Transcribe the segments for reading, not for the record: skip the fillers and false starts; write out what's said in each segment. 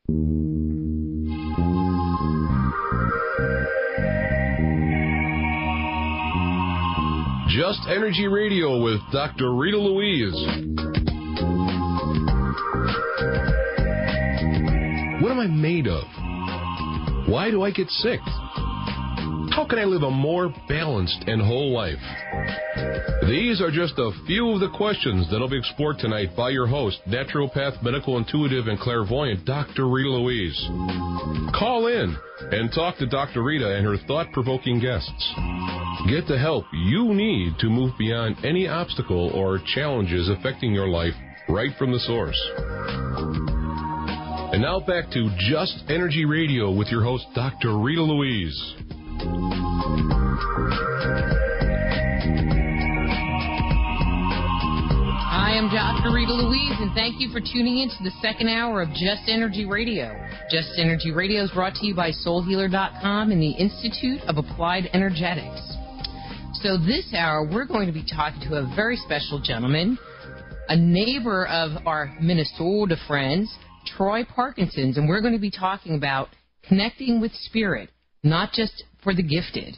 Just Energy Radio with Dr. Rita Louise. What am I made of? Why do I get sick? How can I live a more balanced and whole life? These are just a few of the questions that will be explored tonight by your host, naturopath, medical intuitive, and clairvoyant, Dr. Rita Louise. Call in and talk to Dr. Rita and her thought-provoking guests. Get the help you need to move beyond any obstacle or challenges affecting your life right from the source. And now back to Just Energy Radio with your host, Dr. Rita Louise. I am Dr. Rita Louise, and thank you for tuning in to the second hour of Just Energy Radio. Just Energy Radio is brought to you by SoulHealer.com and the Institute of Applied Energetics. So this hour, we're going to be talking to a very special gentleman, a neighbor of our Minnesota friends, Troy Parkinson's, and we're going to be talking about connecting with spirit, not just for the gifted.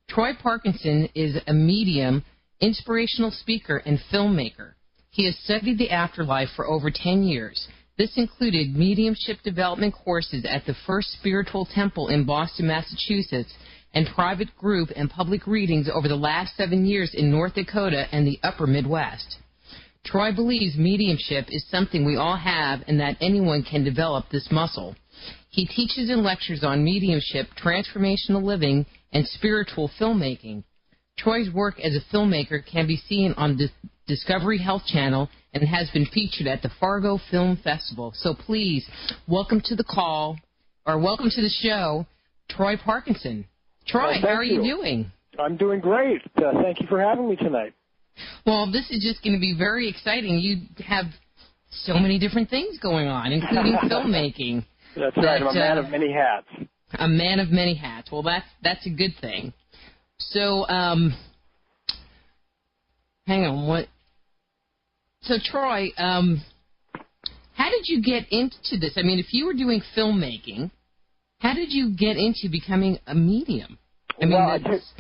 Troy Parkinson is a medium, inspirational speaker, and filmmaker. He has studied the afterlife for over 10 years. This included mediumship development courses at the First Spiritual Temple in Boston, Massachusetts, and private group and public readings over the last 7 years in North Dakota and the upper Midwest. Troy believes mediumship is something we all have and that anyone can develop this muscle. He teaches and lectures on mediumship, transformational living, and spiritual filmmaking. Troy's work as a filmmaker can be seen on the Discovery Health Channel and has been featured at the Fargo Film Festival. So please, welcome to the show, Troy Parkinson. Troy, how are you doing? I'm doing great. Thank you for having me tonight. Well, this is just going to be very exciting. You have so many different things going on, including filmmaking. That's right. I'm a man of many hats. A man of many hats. Well, that's a good thing. So, hang on. What? So, Troy, how did you get into this? I mean, if you were doing filmmaking, how did you get into becoming a medium? I mean, it's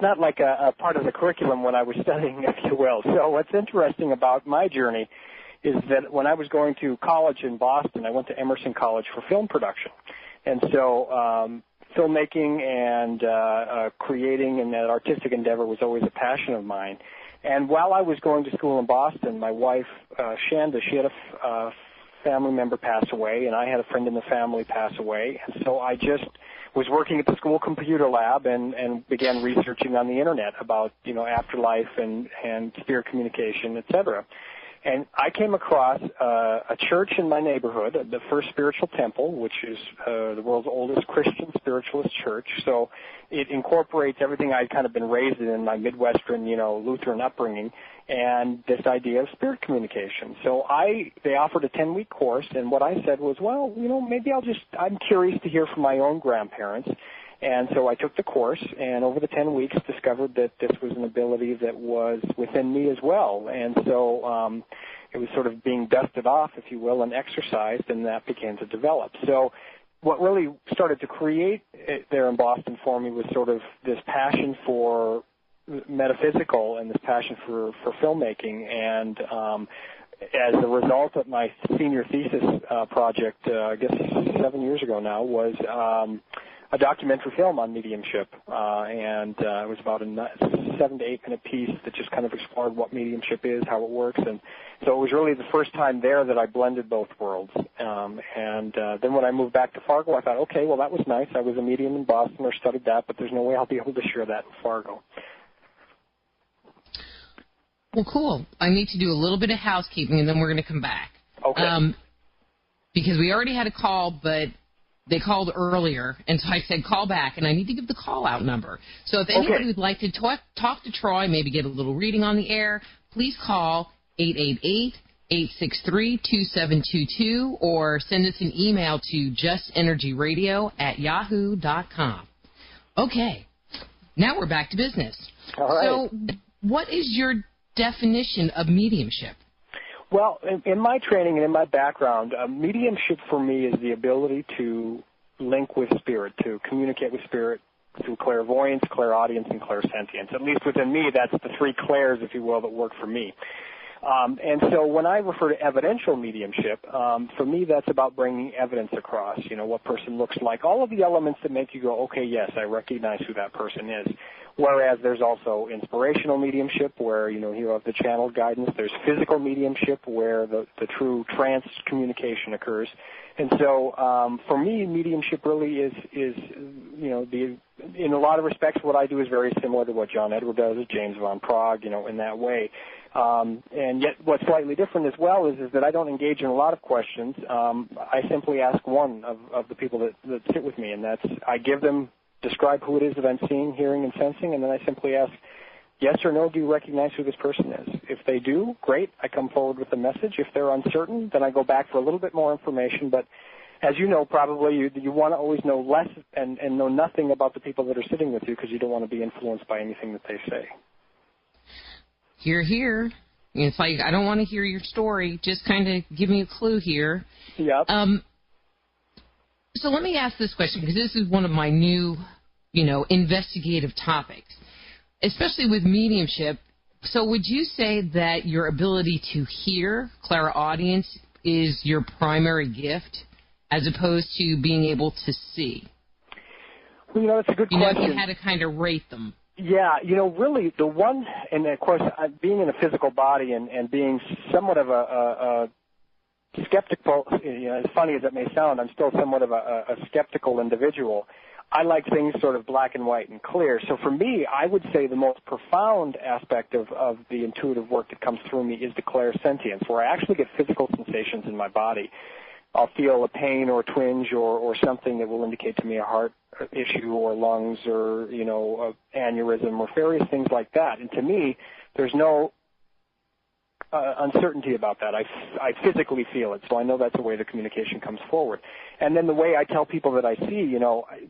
not like a part of the curriculum when I was studying, if you will. So what's interesting about my journey is that when I was going to college in Boston, I went to Emerson College for film production. And so filmmaking and creating and that artistic endeavor was always a passion of mine. And while I was going to school in Boston, my wife, Shanda, she had a family member pass away, and I had a friend in the family pass away. And so I just was working at the school computer lab and began researching on the internet about, afterlife and spirit communication, et cetera. And I came across a church in my neighborhood, the First Spiritual Temple, which is the world's oldest Christian spiritualist church. So it incorporates everything I'd kind of been raised in my Midwestern, Lutheran upbringing, and this idea of spirit communication. So they offered a 10-week course, and what I said was, well, maybe I'm curious to hear from my own grandparents. And so I took the course, and over the 10 weeks discovered that this was an ability that was within me as well. And so it was sort of being dusted off, if you will, and exercised, and that began to develop. So what really started to create there in Boston for me was sort of this passion for metaphysical and this passion for filmmaking. And as a result of my senior thesis project, I guess 7 years ago now, was a documentary film on mediumship, and it was about a 7 to 8 minute piece that just kind of explored what mediumship is, how it works, and so it was really the first time there that I blended both worlds. And then when I moved back to Fargo, I thought, okay, well, that was nice. I was a medium in Boston or studied that, but there's no way I'll be able to share that in Fargo. Well, cool. I need to do a little bit of housekeeping, and then we're going to come back. Okay. Because we already had a call, but they called earlier, and so I said call back, and I need to give the call-out number. So if anybody would like to talk to Troy, maybe get a little reading on the air, please call 888-863-2722 or send us an email to justenergyradio@yahoo.com. Okay, now we're back to business. All right. So what is your definition of mediumship? Well, in my training and in my background, mediumship for me is the ability to link with spirit, to communicate with spirit through clairvoyance, clairaudience, and clairsentience. At least within me, that's the three clairs, if you will, that work for me. And so when I refer to evidential mediumship, for me that's about bringing evidence across, what person looks like, all of the elements that make you go, okay, yes, I recognize who that person is. Whereas there's also inspirational mediumship where, you have the channeled guidance. There's physical mediumship where the true trance communication occurs. And so for me, mediumship really is in a lot of respects, what I do is very similar to what John Edward does, James von Prague, in that way. And yet what's slightly different as well is that I don't engage in a lot of questions. I simply ask one of the people that sit with me, and that's I give them, describe who it is that I'm seeing, hearing, and sensing, and then I simply ask, yes or no, do you recognize who this person is? If they do, great, I come forward with the message. If they're uncertain, then I go back for a little bit more information. But as you know, probably you want to always know less and know nothing about the people that are sitting with you because you don't want to be influenced by anything that they say. Hear, hear. It's like, I don't want to hear your story. Just kind of give me a clue here. Yep. So let me ask this question, because this is one of my new, investigative topics, especially with mediumship. So would you say that your ability to hear, clairaudience, is your primary gift as opposed to being able to see? Well, that's a good question. If you had to kind of rate them. Yeah, really the one, and of course, being in a physical body and being somewhat of a skeptical, as funny as it may sound, I'm still somewhat of a skeptical individual. I like things sort of black and white and clear. So for me, I would say the most profound aspect of the intuitive work that comes through me is the clairsentience, where I actually get physical sensations in my body. I'll feel a pain or a twinge or something that will indicate to me a heart issue or lungs or, aneurysm or various things like that. And to me, there's no uncertainty about that. I physically feel it, so I know that's the way the communication comes forward. And then the way I tell people that I see,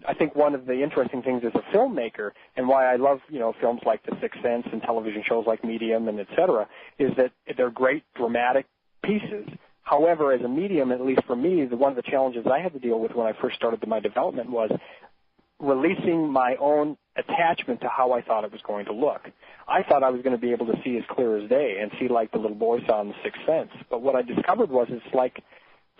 I think one of the interesting things as a filmmaker and why I love, films like The Sixth Sense and television shows like Medium and et cetera, is that they're great dramatic pieces. However, as a medium, at least for me, one of the challenges I had to deal with when I first started my development was releasing my own attachment to how I thought it was going to look. I thought I was going to be able to see as clear as day and see like the little boy saw in The Sixth Sense. But what I discovered was it's like,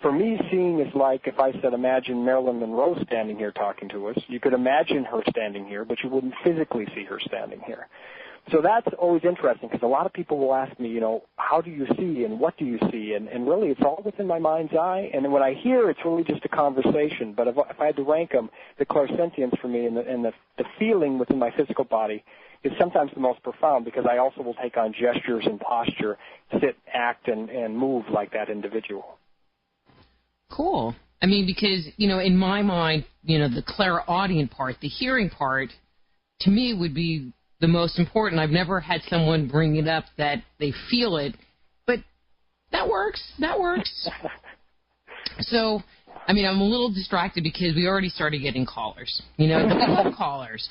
for me, seeing is like if I said, imagine Marilyn Monroe standing here talking to us. You could imagine her standing here, but you wouldn't physically see her standing here. So that's always interesting because a lot of people will ask me, how do you see and what do you see? And really it's all within my mind's eye. And when I hear, it's really just a conversation. But if I had to rank them, the clairsentience for me and the feeling within my physical body is sometimes the most profound because I also will take on gestures and posture, sit, act, and move like that individual. Cool. I mean, because, in my mind, the clairaudient part, the hearing part, to me would be the most important. I've never had someone bring it up that they feel it, but that works. So, I'm a little distracted because we already started getting callers. We love callers.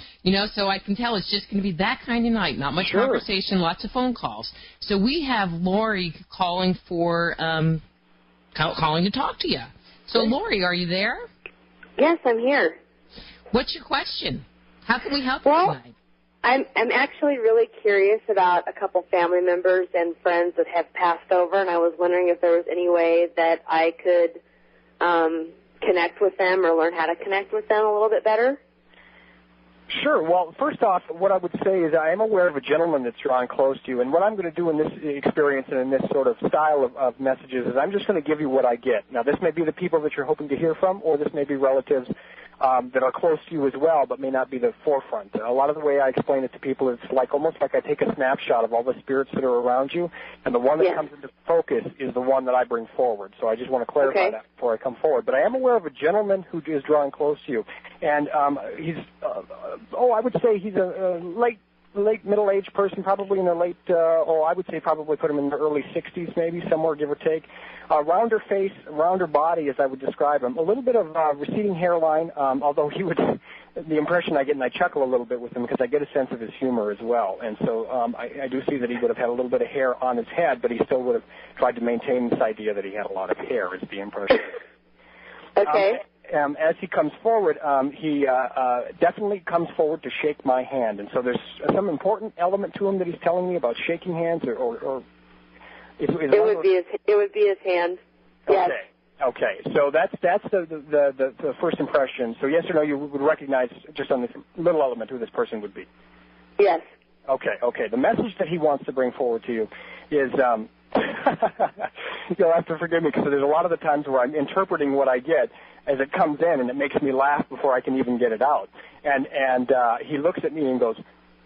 So I can tell it's just going to be that kind of night. Not much conversation, lots of phone calls. So we have Lori calling for calling to talk to you. So Lori, are you there? Yes, I'm here. What's your question? How can we help you tonight? I'm actually really curious about a couple family members and friends that have passed over, and I was wondering if there was any way that I could connect with them or learn how to connect with them a little bit better. Sure. Well, first off, what I would say is I am aware of a gentleman that's drawn close to you, and what I'm going to do in this experience and in this sort of style of messages is I'm just going to give you what I get. Now, this may be the people that you're hoping to hear from, or this may be relatives that are close to you as well, but may not be the forefront. A lot of the way I explain it to people is like almost like I take a snapshot of all the spirits that are around you, and the one that comes into focus is the one that I bring forward. So I just want to clarify that before I come forward. But I am aware of a gentleman who is drawing close to you, and he's, I would say he's a late middle-aged person, probably in the late, I would say probably put him in the early 60s maybe, somewhere give or take. Rounder face, rounder body as I would describe him. A little bit of receding hairline, although he would the impression I get, and I chuckle a little bit with him because I get a sense of his humor as well. And so I do see that he would have had a little bit of hair on his head, but he still would have tried to maintain this idea that he had a lot of hair, is the impression. Okay. As he comes forward, he definitely comes forward to shake my hand. And so there's some important element to him that he's telling me about shaking hands, or it would be his hand. Yes. Okay, so that's the first impression. So yes or no, you would recognize just on this little element who this person would be. Yes. Okay. The message that he wants to bring forward to you is, you'll have to forgive me because there's a lot of the times where I'm interpreting what I get as it comes in, and it makes me laugh before I can even get it out. And he looks at me and goes,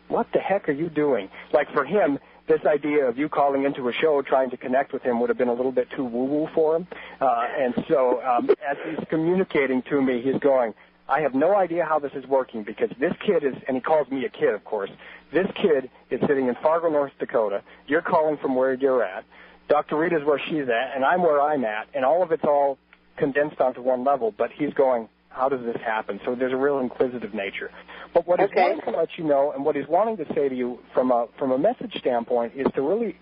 "What the heck are you doing?" Like for him, this idea of you calling into a show trying to connect with him would have been a little bit too woo-woo for him. And so as he's communicating to me, he's going, "I have no idea how this is working because this kid is," and he calls me a kid, of course, "this kid is sitting in Fargo, North Dakota. You're calling from where you're at. Dr. Rita's where she's at, and I'm where I'm at, and all of it's all condensed onto one level." But he's going, "How does this happen?" So there's a real inquisitive nature. But what he's wanting to let you know, and what he's wanting to say to you from a message standpoint, is to really,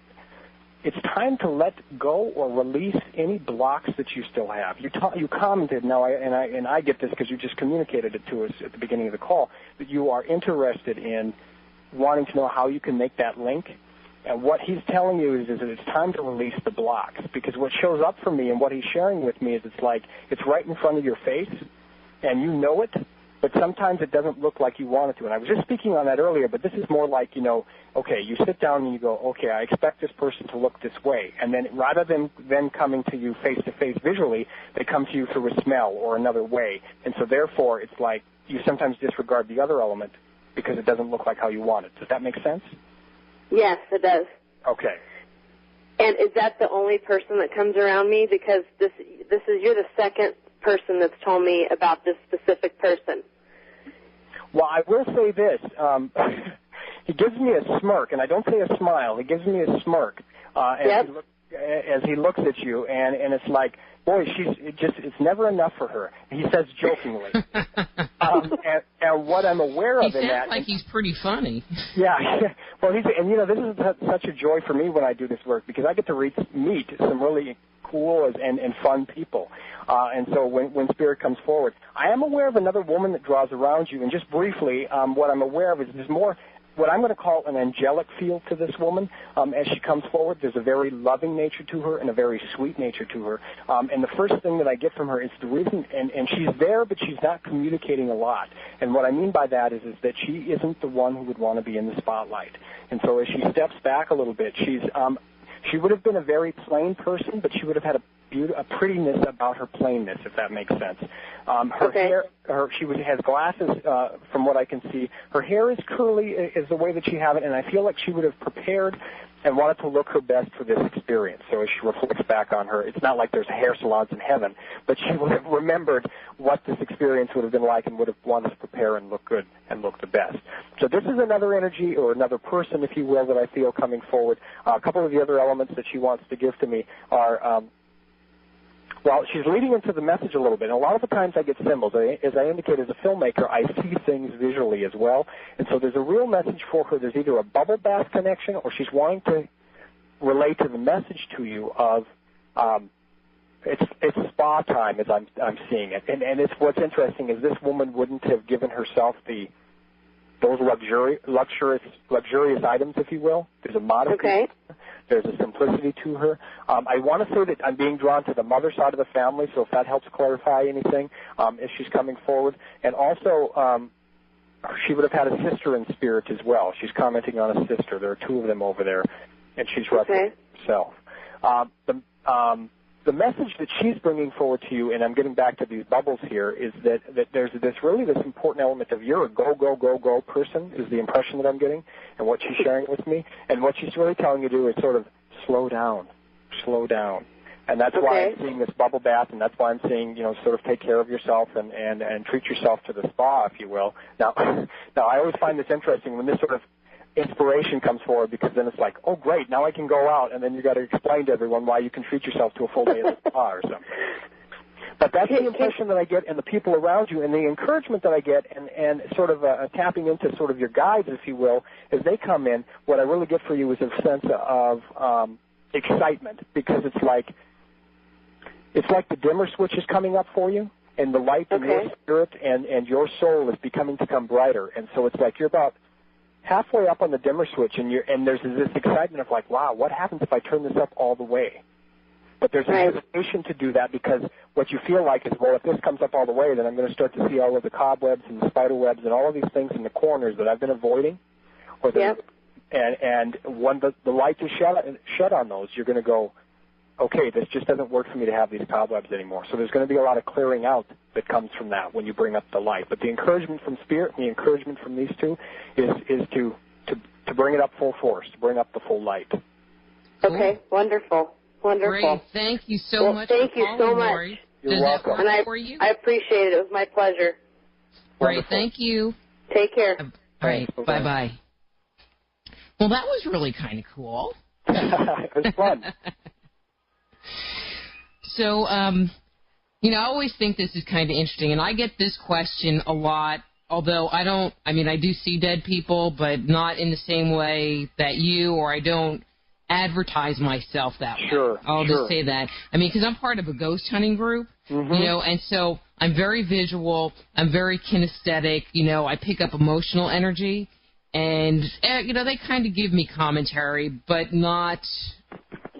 it's time to let go or release any blocks that you still have. You commented, now, and I get this because you just communicated it to us at the beginning of the call, that you are interested in wanting to know how you can make that link. And what he's telling you is that it's time to release the blocks, because what shows up for me and what he's sharing with me is it's like it's right in front of your face, and you know it, but sometimes it doesn't look like you want it to. And I was just speaking on that earlier, but this is more like, okay, you sit down and you go, okay, I expect this person to look this way. And then rather than coming to you face-to-face visually, they come to you through a smell or another way. And so therefore it's like you sometimes disregard the other element because it doesn't look like how you want it. Does that make sense? Yes, it does. Okay. And is that the only person that comes around me? Because you're the second person that's told me about this specific person. Well, I will say this. He gives me a smirk, and I don't say a smile. He gives me a smirk as he looks at you, and it's like, boy, it's never enough for her. He says jokingly. And what I'm aware of in that... He sounds like he's pretty funny. Yeah. Well, this is such a joy for me when I do this work, because I get to meet some really cool and fun people. And so when Spirit comes forward, I am aware of another woman that draws around you. And just briefly, what I'm aware of is there's more what I'm going to call an angelic feel to this woman. As she comes forward, there's a very loving nature to her and a very sweet nature to her. And the first thing that I get from her is the reason, and she's there, but she's not communicating a lot. And what I mean by that is that she isn't the one who would want to be in the spotlight. And so as she steps back a little bit, she would have been a very plain person, but she would have had a prettiness about her plainness, if that makes sense. Her hair, she has glasses, from what I can see. Her hair is curly, is the way that she has it, and I feel like she would have prepared and wanted to look her best for this experience. So as she reflects back on her, it's not like there's hair salons in heaven, but she would have remembered what this experience would have been like and would have wanted to prepare and look good and look the best. So this is another energy or another person, if you will, that I feel coming forward. A couple of the other elements that she wants to give to me are... well, she's leading into the message a little bit. And a lot of the times I get symbols. As I indicate, as a filmmaker, I see things visually as well. And so there's a real message for her. There's either a bubble bath connection or she's wanting to relate to the message to you of it's spa time as I'm seeing it. And it's what's interesting is this woman wouldn't have given herself those luxurious items, if you will. There's a modesty. Okay. There's a simplicity to her. I want to say that I'm being drawn to the mother side of the family, so if that helps clarify anything, as she's coming forward. And also, she would have had a sister in spirit as well. She's commenting on a sister. There are two of them over there, and she's referencing herself. The message that she's bringing forward to you, and I'm getting back to these bubbles here, is that there's this important element of you're a go person is the impression that I'm getting, and what she's sharing with me. And what she's really telling you to do is sort of slow down. And that's why I'm seeing this bubble bath, and that's why I'm seeing, sort of take care of yourself and treat yourself to the spa, if you will. Now, I always find this interesting when this sort of inspiration comes forward, because then it's like, oh, great, now I can go out, and then you got to explain to everyone why you can treat yourself to a full day at the spa or something. But that's the impression that I get, and the people around you, and the encouragement that I get, and sort of tapping into sort of your guides, if you will, as they come in. What I really get for you is a sense of excitement, because it's like the dimmer switch is coming up for you, and the light in your spirit and your soul is becoming to come brighter. And so it's like you're about halfway up on the dimmer switch, and there's this excitement of like, wow, what happens if I turn this up all the way? But there's a hesitation to do that, because what you feel like is, well, if this comes up all the way, then I'm going to start to see all of the cobwebs and the spider webs and all of these things in the corners that I've been avoiding. Or and when the light is shed on those, you're going to go, okay, this just doesn't work for me to have these cobwebs anymore. So there's going to be a lot of clearing out that comes from that when you bring up the light. But the encouragement from Spirit and the encouragement from these two is to bring it up full force, to bring up the full light. Okay, wonderful. Wonderful. Great. Thank you so much. Thank you so much. Lori. You're welcome. And I for you? I appreciate it. It was my pleasure. Great. Wonderful. Thank you. Take care. All right. Bye-bye. Well, that was really kind of cool. It was fun. So, I always think this is kind of interesting, and I get this question a lot, although I do see dead people, but not in the same way that you, or I don't advertise myself that way. I'll just say that. Because I'm part of a ghost hunting group, and so I'm very visual, I'm very kinesthetic, I pick up emotional energy, and, they kind of give me commentary, but not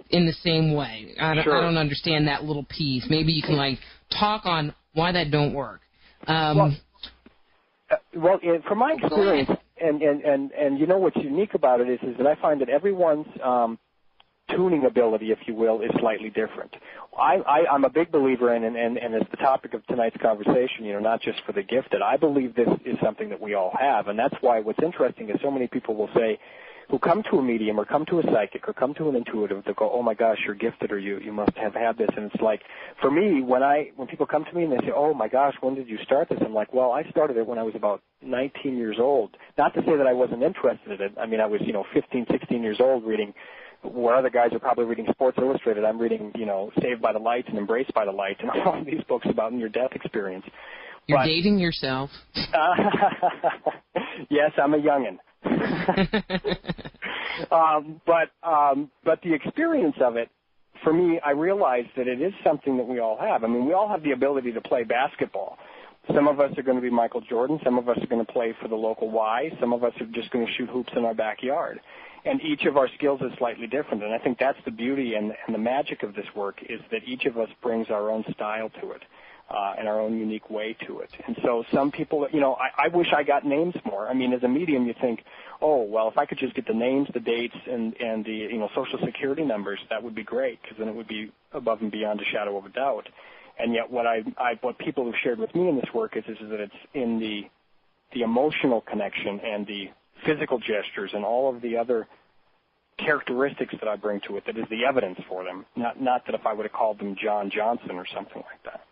in the same way. I don't understand that little piece. Maybe you can, talk on why that don't work. Well, from my experience, and what's unique about it is that I find that everyone's tuning ability, if you will, is slightly different. I'm a big believer in, and it's the topic of tonight's conversation, not just for the gifted. I believe this is something that we all have, and that's why what's interesting is so many people will say, who come to a medium or come to a psychic or come to an intuitive, they'll go, oh my gosh, you're gifted, or you must have had this. And it's like, for me, when people come to me and they say, oh my gosh, when did you start this? I'm like, well, I started it when I was about 19 years old. Not to say that I wasn't interested in it. I was 15, 16 years old reading, where other guys are probably reading Sports Illustrated. I'm reading, Saved by the Light and Embraced by the Light and all of these books about near-death experience. You're dating yourself. Yes, I'm a youngin'. But the experience of it, for me, I realized that it is something that we all have. We all have the ability to play basketball. Some of us are going to be Michael Jordan. Some of us are going to play for the local Y. Some of us are just going to shoot hoops in our backyard. And each of our skills is slightly different. And I think that's the beauty and the magic of this work, is that each of us brings our own style to it. And our own unique way to it. And so some people, I wish I got names more. As a medium, you think, oh, well, if I could just get the names, the dates, and the, Social Security numbers, that would be great, because then it would be above and beyond a shadow of a doubt. And yet what people have shared with me in this work is that it's in the emotional connection and the physical gestures and all of the other characteristics that I bring to it that is the evidence for them, not that if I would have called them John Johnson or something like that.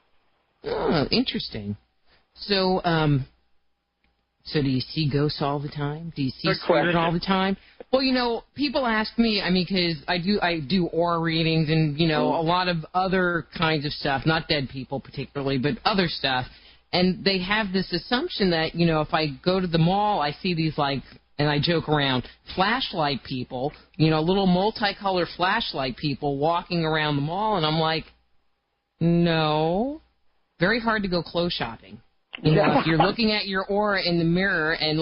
Oh, interesting. So, do you see ghosts all the time? Do you see spirit all the time? Well, people ask me, because I do aura readings and, a lot of other kinds of stuff, not dead people particularly, but other stuff. And they have this assumption that, if I go to the mall, I see these, and I joke around, flashlight people, little multicolored flashlight people walking around the mall. And I'm like, no. Very hard to go clothes shopping. If you're looking at your aura in the mirror and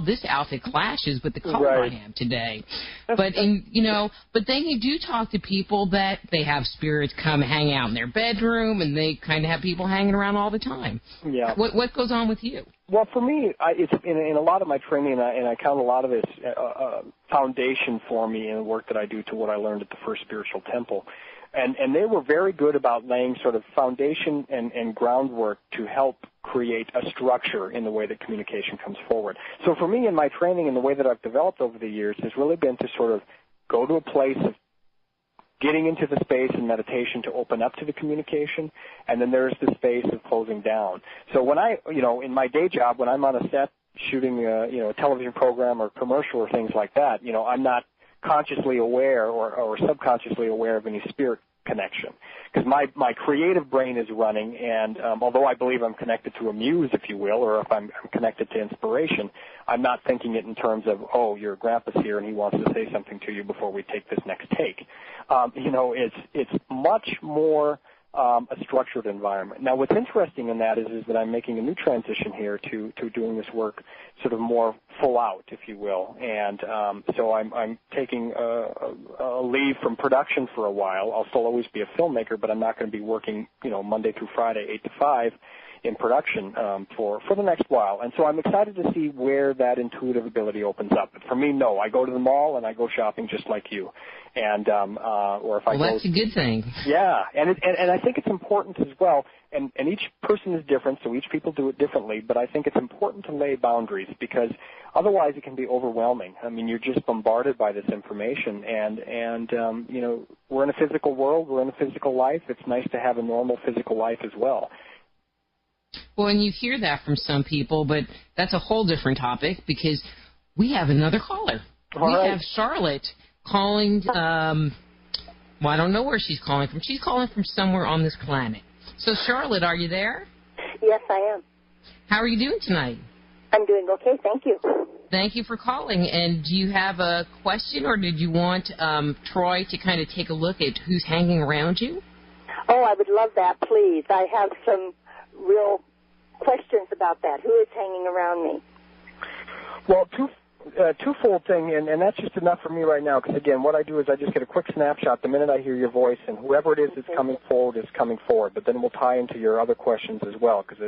this outfit clashes with the color I have today. But then you do talk to people that they have spirits come hang out in their bedroom, and they kind of have people hanging around all the time. Yeah. What goes on with you? Well, for me, it's in a lot of my training, and I count a lot of this foundation for me in the work that I do to what I learned at the first spiritual temple. And they were very good about laying sort of foundation and groundwork to help create a structure in the way that communication comes forward. So for me, in my training and the way that I've developed over the years has really been to sort of go to a place of getting into the space in meditation to open up to the communication, and then there's the space of closing down. So when in my day job, when I'm on a set shooting a television program or commercial or things like that, I'm not consciously aware or subconsciously aware of any spirit connection. Because my creative brain is running, and although I believe I'm connected to a muse, if you will, or if I'm connected to inspiration, I'm not thinking it in terms of, oh, your grandpa's here and he wants to say something to you before we take this next take. It's much more a structured environment. Now, what's interesting in that is that I'm making a new transition here to doing this work sort of more full out, if you will. And so I'm taking a leave from production for a while. I'll still always be a filmmaker, but I'm not going to be working, Monday through Friday, 8 to 5 in production for the next while. And so I'm excited to see where that intuitive ability opens up. But for me, no. I go to the mall and I go shopping just like you. And or if I go, that's a good thing. Yeah, and I think it's important as well. And each person is different, so each people do it differently. But I think it's important to lay boundaries because otherwise it can be overwhelming. I mean, you're just bombarded by this information, and we're in a physical world, we're in a physical life. It's nice to have a normal physical life as well. Well, and you hear that from some people, but that's a whole different topic because we have another caller. All right. We have Charlotte calling, I don't know where she's calling from. She's calling from somewhere on this planet. So, Charlotte, are you there? Yes, I am. How are you doing tonight? I'm doing okay, thank you. Thank you for calling. And do you have a question, or did you want Troy to kind of take a look at who's hanging around you? Oh, I would love that, please. I have some real questions about that. Who is hanging around me? Well, twofold thing, and that's just enough for me right now, because, again, what I do is I just get a quick snapshot the minute I hear your voice, and whoever it is that's coming forward is coming forward. But then we'll tie into your other questions as well, because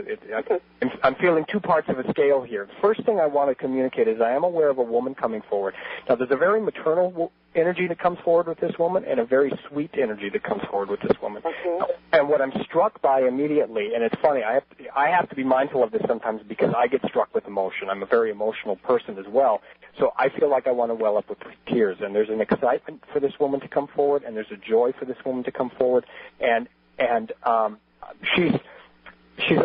I'm feeling two parts of a scale here. The first thing I want to communicate is I am aware of a woman coming forward. Now, there's a very maternal energy that comes forward with this woman and a very sweet energy that comes forward with this woman. Okay. And what I'm struck by immediately, and it's funny, I have to be mindful of this sometimes because I get struck with emotion. I'm a very emotional person as well. So I feel like I want to well up with tears. And there's an excitement for this woman to come forward, and there's a joy for this woman to come forward. And she's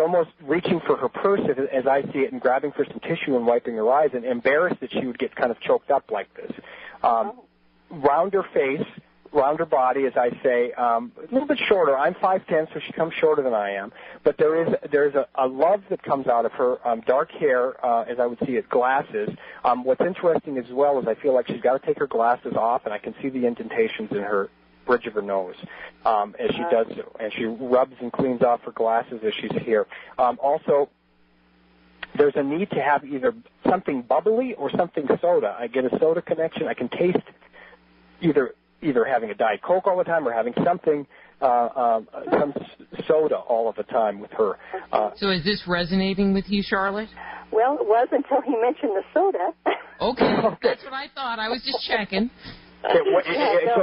almost reaching for her purse as I see it and grabbing for some tissue and wiping her eyes and embarrassed that she would get kind of choked up like this. Round her face, round her body, as I say, a little bit shorter. I'm 5'10", so she comes shorter than I am. But there's a love that comes out of her, dark hair, as I would see it, glasses. What's interesting as well is I feel like she's got to take her glasses off, and I can see the indentations in her bridge of her nose as she does so. And she rubs and cleans off her glasses as she's here. Also, there's a need to have either something bubbly or something soda. I get a soda connection. I can taste either having a Diet Coke all the time or having something, some soda all of the time with her. So is this resonating with you, Charlotte? Well, it was until he mentioned the soda. Okay, that's what I thought. I was just checking. So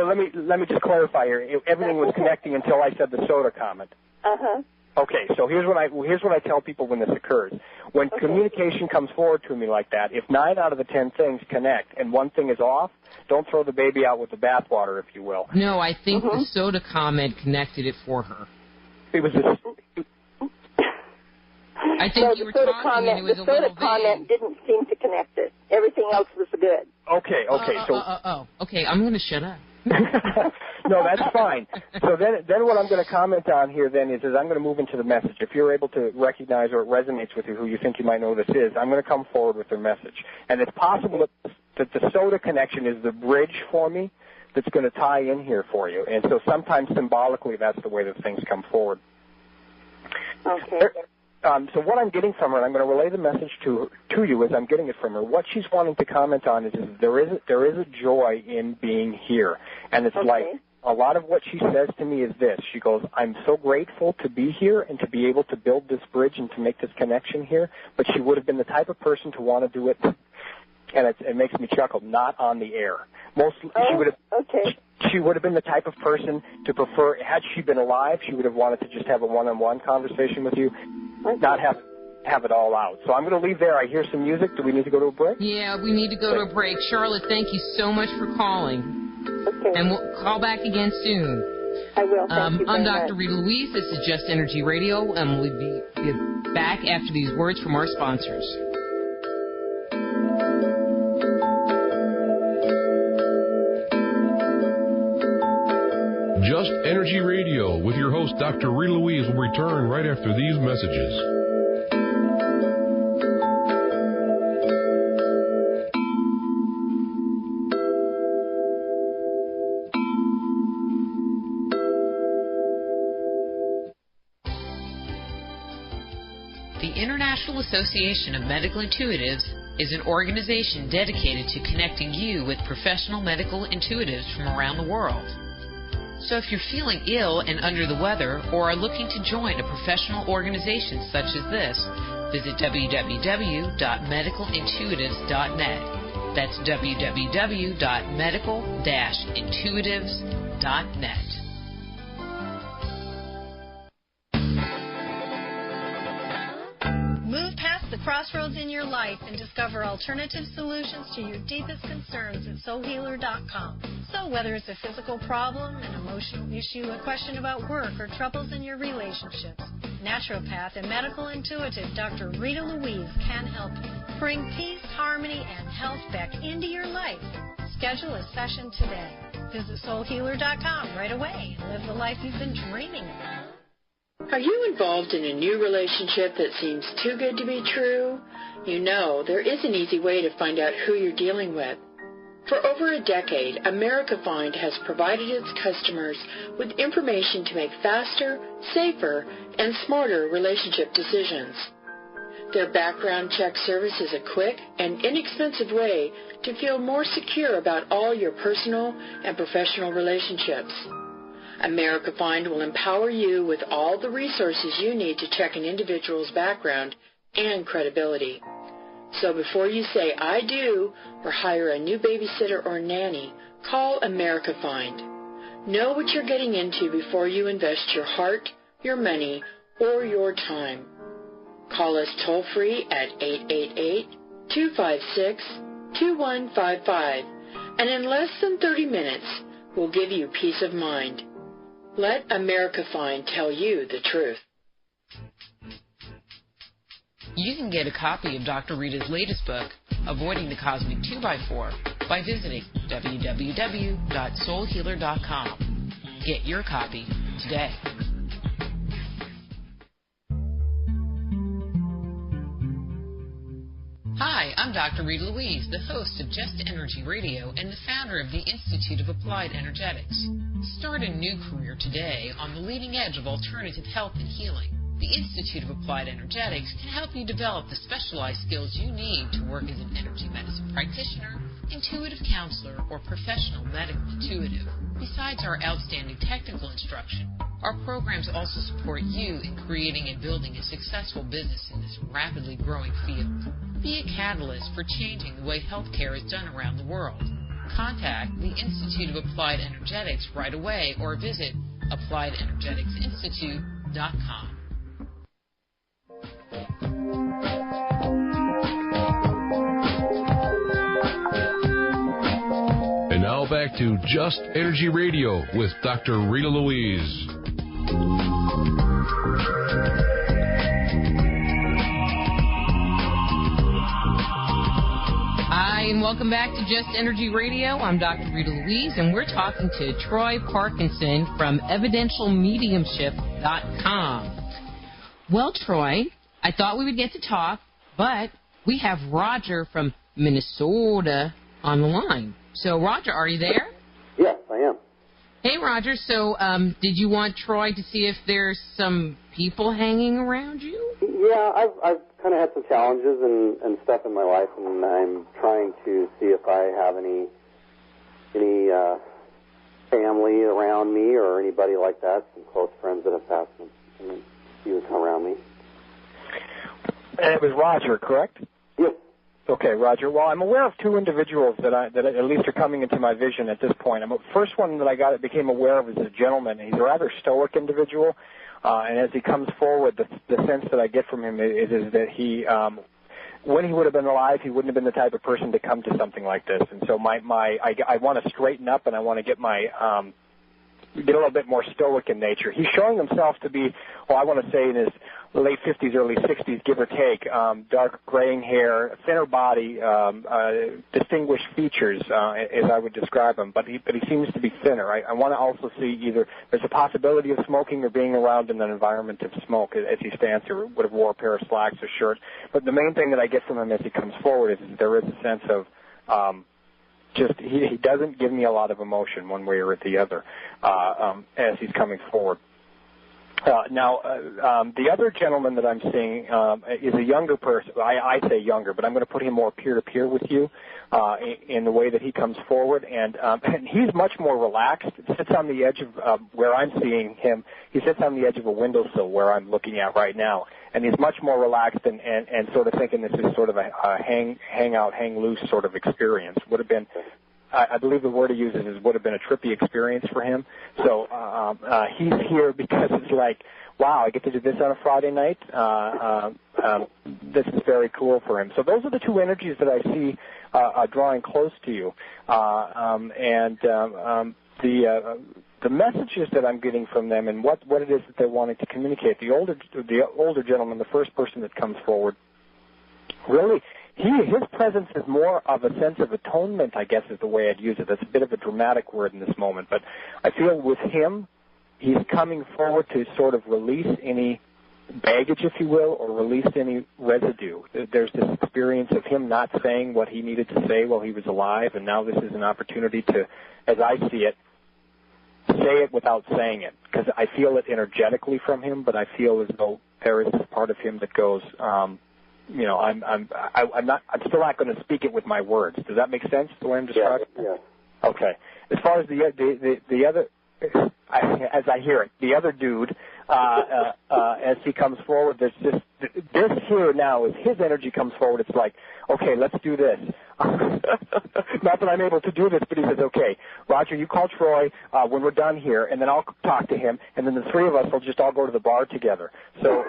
let me just clarify here. Everything was connecting until I said the soda comment. Uh-huh. Okay, so here's what I tell people when this occurs. When communication comes forward to me like that, if 9 out of the 10 things connect and one thing is off, don't throw the baby out with the bathwater, if you will. No, I think the soda comment connected it for her. It was I think you were talking and it was a little vague. The soda comment didn't seem to connect it. Everything else was good. Okay. Okay, I'm going to shut up. No, that's fine. So then what I'm going to comment on here then is I'm going to move into the message. If you're able to recognize or it resonates with you who you think you might know this is, I'm going to come forward with their message. And it's possible that the soda connection is the bridge for me that's going to tie in here for you. And so sometimes symbolically that's the way that things come forward. Okay. So what I'm getting from her, and I'm going to relay the message to you as I'm getting it from her, what she's wanting to comment on is there is a joy in being here. And it's like a lot of what she says to me is this. She goes, I'm so grateful to be here and to be able to build this bridge and to make this connection here, but she would have been the type of person to want to do it, and it makes me chuckle, not on the air. She would have been the type of person to prefer, had she been alive, she would have wanted to just have a one-on-one conversation with you, not have it all out. So I'm going to leave there. I hear some music. Do we need to go to a break? Yeah, we need to go to a break. Charlotte, thank you so much for calling. Okay. And we'll call back again soon. I will. Thank you I'm very Dr. Rita Louise. This is Just Energy Radio, and we'll be back after these words from our sponsors. Just Energy Radio with your host, Dr. Rita Louise, will return right after these messages. The International Association of Medical Intuitives is an organization dedicated to connecting you with professional medical intuitives from around the world. So if you're feeling ill and under the weather or are looking to join a professional organization such as this, visit www.medicalintuitives.net. That's www.medical-intuitives.net. Move past the crossroads in your life and discover alternative solutions to your deepest concerns at soulhealer.com. So whether it's a physical problem, an emotional issue, a question about work, or troubles in your relationships, naturopath and medical intuitive Dr. Rita Louise can help you. Bring peace, harmony, and health back into your life. Schedule a session today. Visit soulhealer.com right away and live the life you've been dreaming of. Are you involved in a new relationship that seems too good to be true? You know, there is an easy way to find out who you're dealing with. For over a decade, America Find has provided its customers with information to make faster, safer, and smarter relationship decisions. Their background check service is a quick and inexpensive way to feel more secure about all your personal and professional relationships. America Find will empower you with all the resources you need to check an individual's background and credibility. So before you say, I do, or hire a new babysitter or nanny, call America Find. Know what you're getting into before you invest your heart, your money, or your time. Call us toll-free at 888-256-2155, and in less than 30 minutes, we'll give you peace of mind. Let America Find tell you the truth. You can get a copy of Dr. Rita's latest book, Avoiding the Cosmic 2x4, by visiting www.soulhealer.com. Get your copy today. Hi, I'm Dr. Rita Louise, the host of Just Energy Radio and the founder of the Institute of Applied Energetics. Start a new career today on the leading edge of alternative health and healing. The Institute of Applied Energetics can help you develop the specialized skills you need to work as an energy medicine practitioner, intuitive counselor, or professional medical intuitive. Besides our outstanding technical instruction, our programs also support you in creating and building a successful business in this rapidly growing field. Be a catalyst for changing the way healthcare is done around the world. Contact the Institute of Applied Energetics right away or visit appliedenergeticsinstitute.com. And now back to Just Energy Radio with Dr. Rita Louise. Hi, and welcome back to Just Energy Radio. I'm Dr. Rita Louise, and we're talking to Troy Parkinson from evidentialmediumship.com. Well, Troy, I thought we would get to talk, but we have Roger from Minnesota on the line. So, Roger, are you there? Yes, I am. Hey, Roger. So, did you want Troy to see if there's some people hanging around you? Yeah, I've kind of had some challenges and stuff in my life, and I'm trying to see if I have any family around me or anybody like that, some close friends that have passed, and he was around me. And it was Roger, correct? Yes. Okay, Roger. Well, I'm aware of two individuals that at least are coming into my vision at this point. The first one that became aware of is a gentleman. He's a rather stoic individual, and as he comes forward, the sense that I get from him is that he, when he would have been alive, he wouldn't have been the type of person to come to something like this. And so I want to straighten up, and I want to get get a little bit more stoic in nature. He's showing himself to be, I want to say in his late 50s, early 60s, give or take, dark graying hair, thinner body, distinguished features, as I would describe him, but he seems to be thinner. I want to also see either there's a possibility of smoking or being around in an environment of smoke as he stands here. Would have wore a pair of slacks or shirt. But the main thing that I get from him as he comes forward is there is a sense of just he doesn't give me a lot of emotion one way or the other as he's coming forward. Now, the other gentleman that I'm seeing is a younger person. I say younger, but I'm going to put him more peer-to-peer with you in the way that he comes forward. And he's much more relaxed. He sits on the edge of where I'm seeing him. He sits on the edge of a windowsill where I'm looking at right now. And he's much more relaxed and sort of thinking this is sort of a hang out, hang loose sort of experience. Would have been, I believe the word he uses is would have been a trippy experience for him. So he's here because it's like, wow, I get to do this on a Friday night. This is very cool for him. So those are the two energies that I see drawing close to you. The messages that I'm getting from them and what it is that they're wanting to communicate. The older gentleman, the first person that comes forward, really, his presence is more of a sense of atonement, I guess is the way I'd use it. That's a bit of a dramatic word in this moment, but I feel with him, he's coming forward to sort of release any baggage, if you will, or release any residue. There's this experience of him not saying what he needed to say while he was alive, and now this is an opportunity to, as I see it, say it without saying it, because I feel it energetically from him, but I feel as though there is this part of him that goes, I'm still not going to speak it with my words. Does that make sense, the way I'm describing it? Yeah. Okay. As far as the other, as I hear it, the other dude, as he comes forward, there's just, this here now, as his energy comes forward, it's like, okay, let's do this. Not that I'm able to do this, but he says, okay, Roger, you call Troy when we're done here, and then I'll talk to him, and then the three of us will just all go to the bar together. So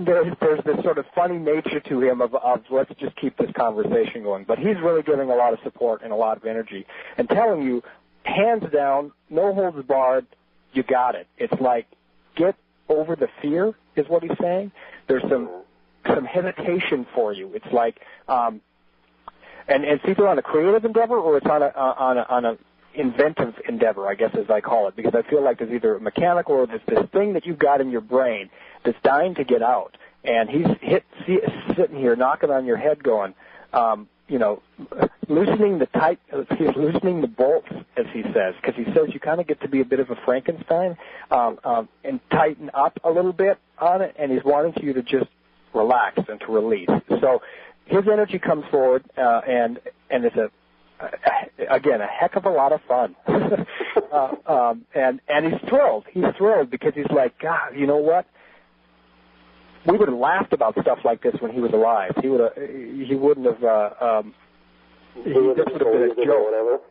there's this sort of funny nature to him of let's just keep this conversation going. But he's really giving a lot of support and a lot of energy and telling you, hands down, no holds barred, you got it. It's like, get over the fear is what he's saying. There's some hesitation for you. It's like, and it's either on a creative endeavor or it's on a inventive endeavor, I guess as I call it, because I feel like there's either a mechanical or there's this thing that you've got in your brain that's dying to get out. And he's sitting here knocking on your head going, loosening the bolts, as he says, because he says you kind of get to be a bit of a Frankenstein and tighten up a little bit on it, and he's wanting you to just relax and to release. So his energy comes forward, and it's again, a heck of a lot of fun. And he's thrilled. He's thrilled because he's like, God, you know what? We would have laughed about stuff like this when he was alive. He wouldn't have. This would have been a joke.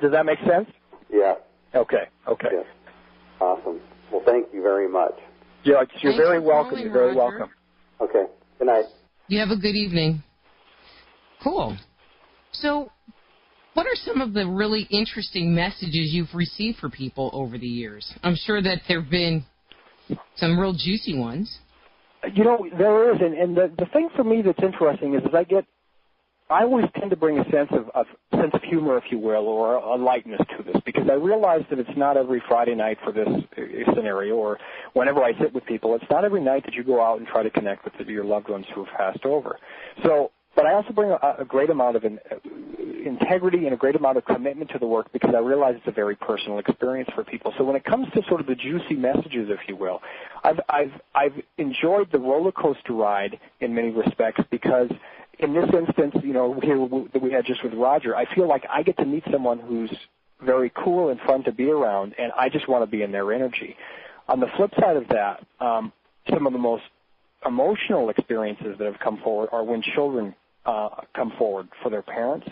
Does that make sense? Yeah. Okay. Yeah. Awesome. Well, thank you very much. Yeah, you're very welcome. You're very welcome. Okay. Good night. You have a good evening. Cool. So, what are some of the really interesting messages you've received for people over the years? I'm sure that there have been some real juicy ones. You know, there is, and the thing for me that's interesting is I always tend to bring a sense of humor, if you will, or a lightness to this, because I realize that it's not every Friday night for this scenario, or whenever I sit with people, it's not every night that you go out and try to connect with your loved ones who have passed over. So, but I also bring a great amount of integrity and a great amount of commitment to the work because I realize it's a very personal experience for people. So when it comes to sort of the juicy messages, if you will, I've enjoyed the roller coaster ride in many respects because in this instance, here that we had just with Roger, I feel like I get to meet someone who's very cool and fun to be around, and I just want to be in their energy. On the flip side of that, some of the most emotional experiences that have come forward are when children come forward for their parents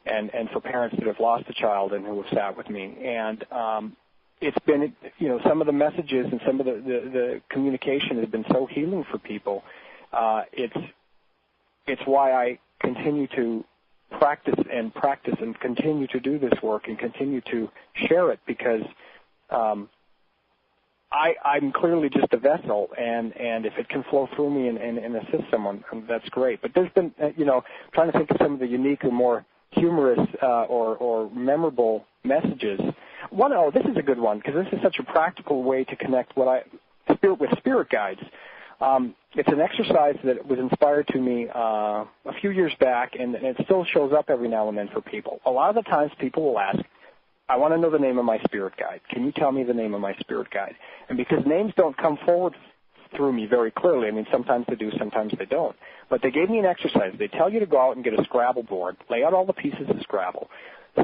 and for parents that have lost a child and who have sat with me. And it's been, some of the messages and some of the communication has been so healing for people. It's why I continue to practice and continue to do this work and continue to share it because I'm clearly just a vessel, and if it can flow through me and assist someone, that's great. But there's been, trying to think of some of the unique or more humorous or memorable messages. This is a good one, because this is such a practical way to connect with spirit guides. It's an exercise that was inspired to me a few years back, and it still shows up every now and then for people. A lot of the times people will ask, I want to know the name of my spirit guide. Can you tell me the name of my spirit guide? And because names don't come forward through me very clearly, I mean, sometimes they do, sometimes they don't. But they gave me an exercise. They tell you to go out and get a Scrabble board, lay out all the pieces of Scrabble,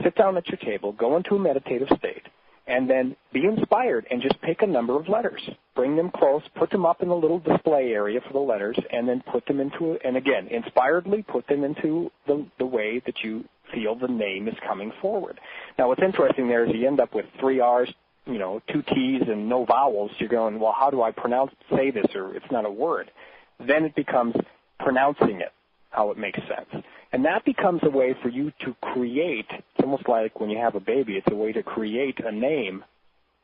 sit down at your table, go into a meditative state, and then be inspired and just pick a number of letters. Bring them close, put them up in the little display area for the letters, and then put them into, and again, inspiredly put them into the way that you feel the name is coming forward. Now, what's interesting there is you end up with 3 R's, 2 T's, and no vowels. You're going, well, how do I say this, or it's not a word. Then it becomes pronouncing it, how it makes sense. And that becomes a way for you to create, it's almost like when you have a baby, it's a way to create a name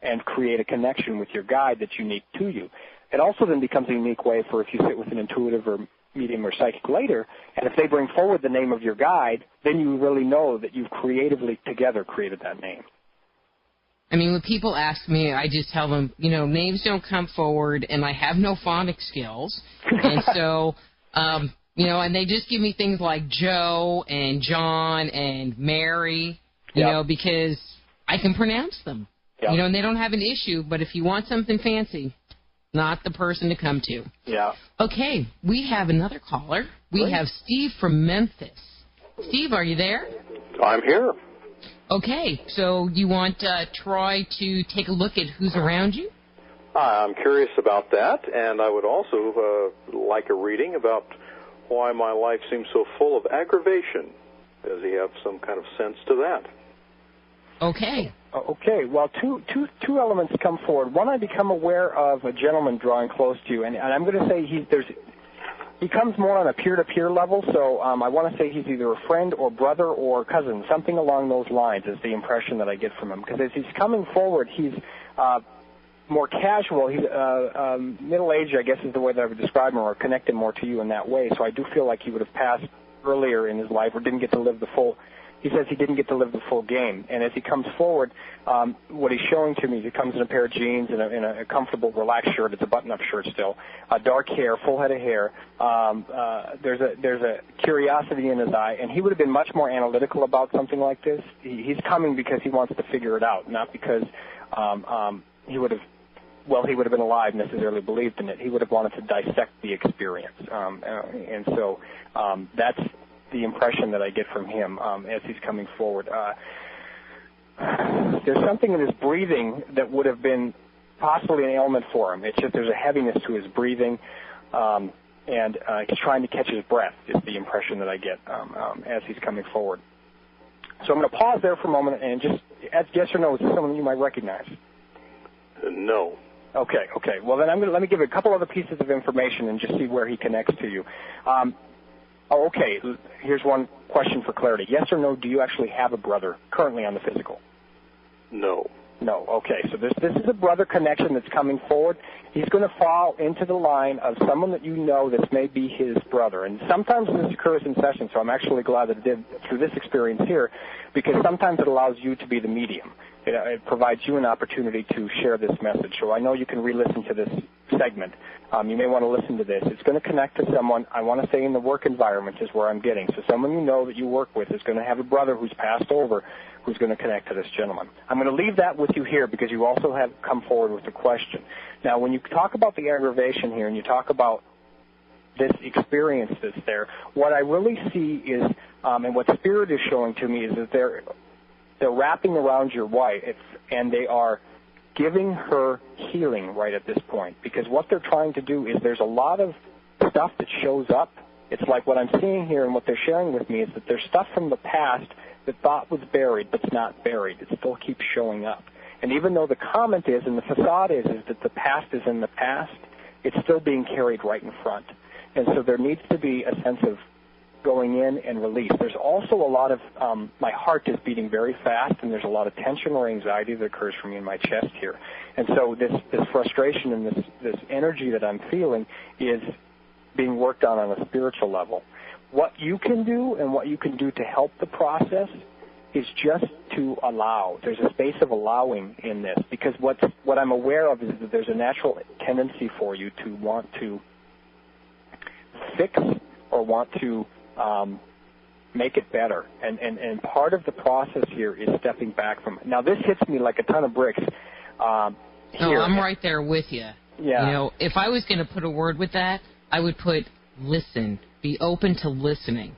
and create a connection with your guide that's unique to you. It also then becomes a unique way for if you sit with an intuitive or medium or psychic later, and if they bring forward the name of your guide, then you really know that you've creatively together created that name. I mean, when people ask me, I just tell them, names don't come forward, and I have no phonics skills. And so, and they just give me things like Joe and John and Mary, because I can pronounce them. Yep. And they don't have an issue, but if you want something fancy, not the person to come to. Yeah. Okay, we have another caller. We have Steve from Memphis. Steve, are you there? I'm here. Okay, so you want Troy to take a look at who's around you? I'm curious about that, and I would also like a reading about why my life seems so full of aggravation. Does he have some kind of sense to that? Okay. Okay. Well, two elements come forward. One, I become aware of a gentleman drawing close to you, and I'm going to say he comes more on a peer-to-peer level, so I want to say he's either a friend or brother or cousin, something along those lines is the impression that I get from him. Because as he's coming forward, he's more casual. He's middle-aged, I guess is the way that I would describe him, or connected more to you in that way. So I do feel like he would have passed earlier in his life or didn't get to live the full. He says he didn't get to live the full game. And as he comes forward, what he's showing to me, he comes in a pair of jeans and in a comfortable, relaxed shirt. It's a button-up shirt still. Dark hair, full head of hair. There's a curiosity in his eye. And he would have been much more analytical about something like this. He's coming because he wants to figure it out, not because he would have been alive, necessarily believed in it. He would have wanted to dissect the experience. And so that's the impression that I get from him as he's coming forward. There's something in his breathing that would have been possibly an ailment for him. It's just there's a heaviness to his breathing, and he's trying to catch his breath is the impression that I get as he's coming forward. So I'm going to pause there for a moment and just ask yes or no. Is this someone you might recognize? No. Okay. Well, then let me give a couple other pieces of information and just see where he connects to you. Okay. Here's one question for clarity. Yes or no, do you actually have a brother currently on the physical? No. No. Okay. So this is a brother connection that's coming forward. He's going to fall into the line of someone that you know that may be his brother. And sometimes this occurs in session, so I'm actually glad that it did through this experience here, because sometimes it allows you to be the medium. It provides you an opportunity to share this message. So I know you can re-listen to this segment. You may want to listen to this. It's going to connect to someone, I want to say in the work environment is where I'm getting. So someone you know that you work with is going to have a brother who's passed over who's going to connect to this gentleman. I'm going to leave that with you here because you also have come forward with a question. Now, when you talk about the aggravation here and you talk about this experience that's there, what I really see is, and what Spirit is showing to me is that they're wrapping around your wife, and they are giving her healing right at this point. Because what they're trying to do is there's a lot of stuff that shows up. It's like what I'm seeing here and what they're sharing with me is that there's stuff from the past that thought was buried but's not buried. It still keeps showing up. And even though the comment is and the facade is that the past is in the past, it's still being carried right in front. And so there needs to be a sense of going in and release. There's also a lot of, my heart is beating very fast, and there's a lot of tension or anxiety that occurs for me in my chest here. And so this frustration and this energy that I'm feeling is being worked on a spiritual level. What you can do and what you can do to help the process is just to allow. There's a space of allowing in this, because what I'm aware of is that there's a natural tendency for you to want to fix or want to make it better. And part of the process here is stepping back from it. Now, this hits me like a ton of bricks. Here. Oh, I'm right there with you. Yeah. You know, if I was going to put a word with that, I would put listen. Be open to listening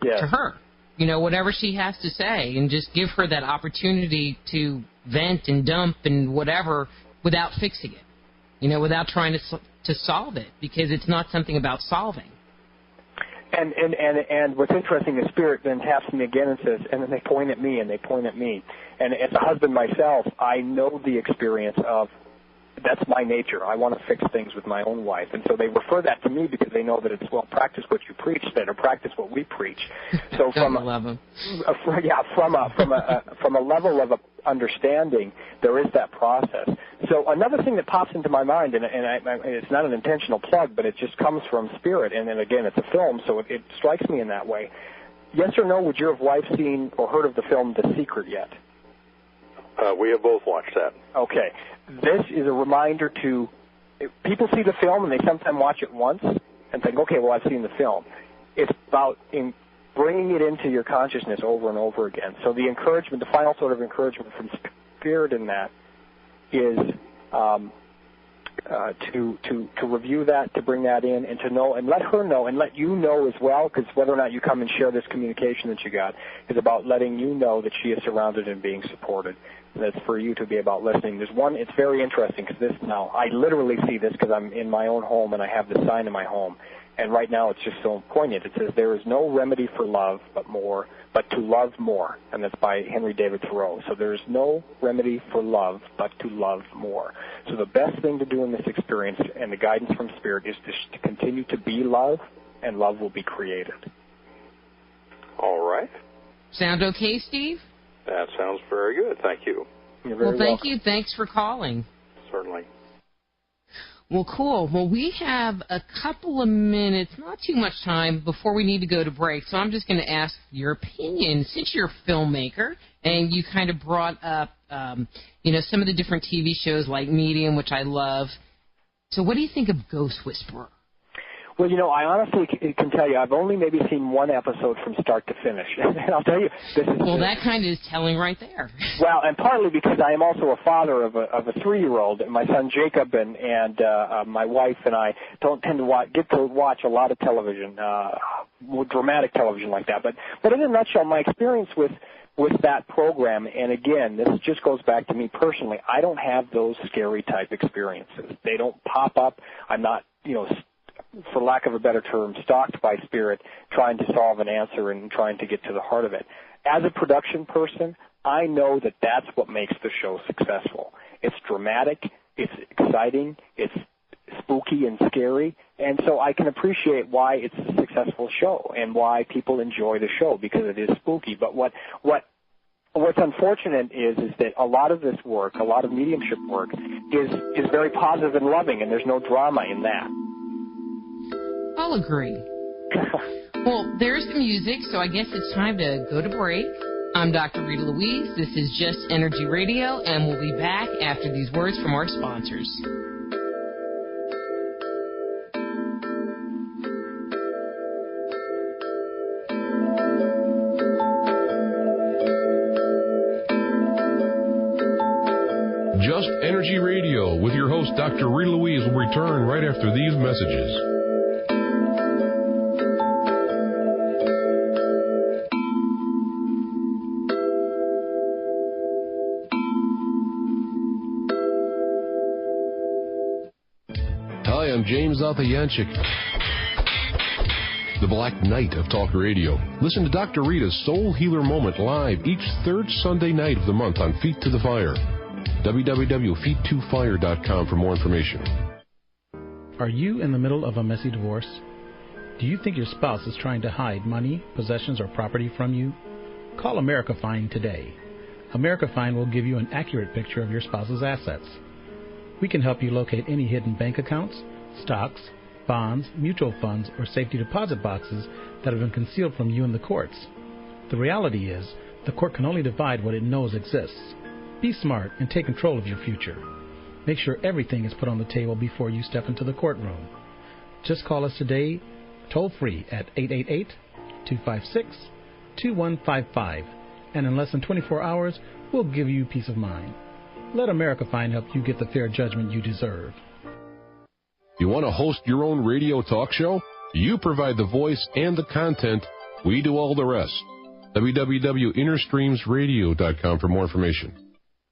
to her. You know, whatever she has to say, and just give her that opportunity to vent and dump and whatever without fixing it. You know, without trying to solve it, because it's not something about solving. And what's interesting is Spirit then taps me again and says, and then they point at me and they point at me. And as a husband myself, I know the experience of, that's my nature. I want to fix things with my own wife. And so they refer that to me because they know that it's, well, practice what you preach then, or practice what we preach. So from a level of understanding, there is that process. So another thing that pops into my mind, and it's not an intentional plug, but it just comes from Spirit, and then again, it's a film, so it strikes me in that way. Yes or no, would your wife seen or heard of the film The Secret yet? We have both watched that. Okay. This is a reminder to people see the film and they sometimes watch it once and think, okay, well, I've seen the film. It's about bringing it into your consciousness over and over again. So the encouragement, the final sort of encouragement from Spirit in that is to review that, to bring that in, and to know, and let her know, and let you know as well, because whether or not you come and share this communication that you got is about letting you know that she is surrounded and being supported. That's for you to be about listening. There's one, it's very interesting, because this now, I literally see this because I'm in my own home and I have this sign in my home. And right now it's just so poignant. It says, there is no remedy for love but to love more. And that's by Henry David Thoreau. So there is no remedy for love but to love more. So the best thing to do in this experience, and the guidance from Spirit, is to continue to be love, and love will be created. All right. Sound okay, Steve? That sounds very good. Thank you. You're very well, thank welcome. you. Thanks for calling. Certainly. Well, cool. Well, we have a couple of minutes, not too much time, before we need to go to break. So I'm just going to ask your opinion. Since you're a filmmaker and you kind of brought up, some of the different TV shows like Medium, which I love. So what do you think of Ghost Whisperer? Well, I honestly can tell you, I've only maybe seen one episode from start to finish. And I'll tell you, this is... Well, that kind of is telling right there. Well, and partly because I am also a father of a 3-year-old, my son Jacob, and my wife and I don't tend to get to watch a lot of television, dramatic television like that. But in a nutshell, my experience with that program, and again, this just goes back to me personally, I don't have those scary type experiences. They don't pop up. I'm not, for lack of a better term, stalked by Spirit, trying to solve an answer and trying to get to the heart of it. As a production person, I know that that's what makes the show successful. It's dramatic, it's exciting, it's spooky and scary, and so I can appreciate why it's a successful show and why people enjoy the show, because it is spooky. But what's unfortunate is that a lot of this work, a lot of mediumship work, is very positive and loving, and there's no drama in that. I'll agree. Well, there's the music, so I guess it's time to go to break. I'm Dr. Rita Louise. This is Just Energy Radio, and we'll be back after these words from our sponsors. Just Energy Radio with your host, Dr. Rita Louise, will return right after these messages. Hi, I'm James Alpayanchik, the Black Knight of Talk Radio. Listen to Dr. Rita's Soul Healer Moment live each third Sunday night of the month on Feet to the Fire. www.feet2fire.com for more information. Are you in the middle of a messy divorce? Do you think your spouse is trying to hide money, possessions, or property from you? Call America Fine today. America Fine will give you an accurate picture of your spouse's assets. We can help you locate any hidden bank accounts, stocks, bonds, mutual funds, or safety deposit boxes that have been concealed from you in the courts. The reality is, the court can only divide what it knows exists. Be smart and take control of your future. Make sure everything is put on the table before you step into the courtroom. Just call us today, toll-free at 888-256-2155, and in less than 24 hours, we'll give you peace of mind. Let America Fine help you get the fair judgment you deserve. You want to host your own radio talk show? You provide the voice and the content. We do all the rest. www.innerstreamsradio.com for more information.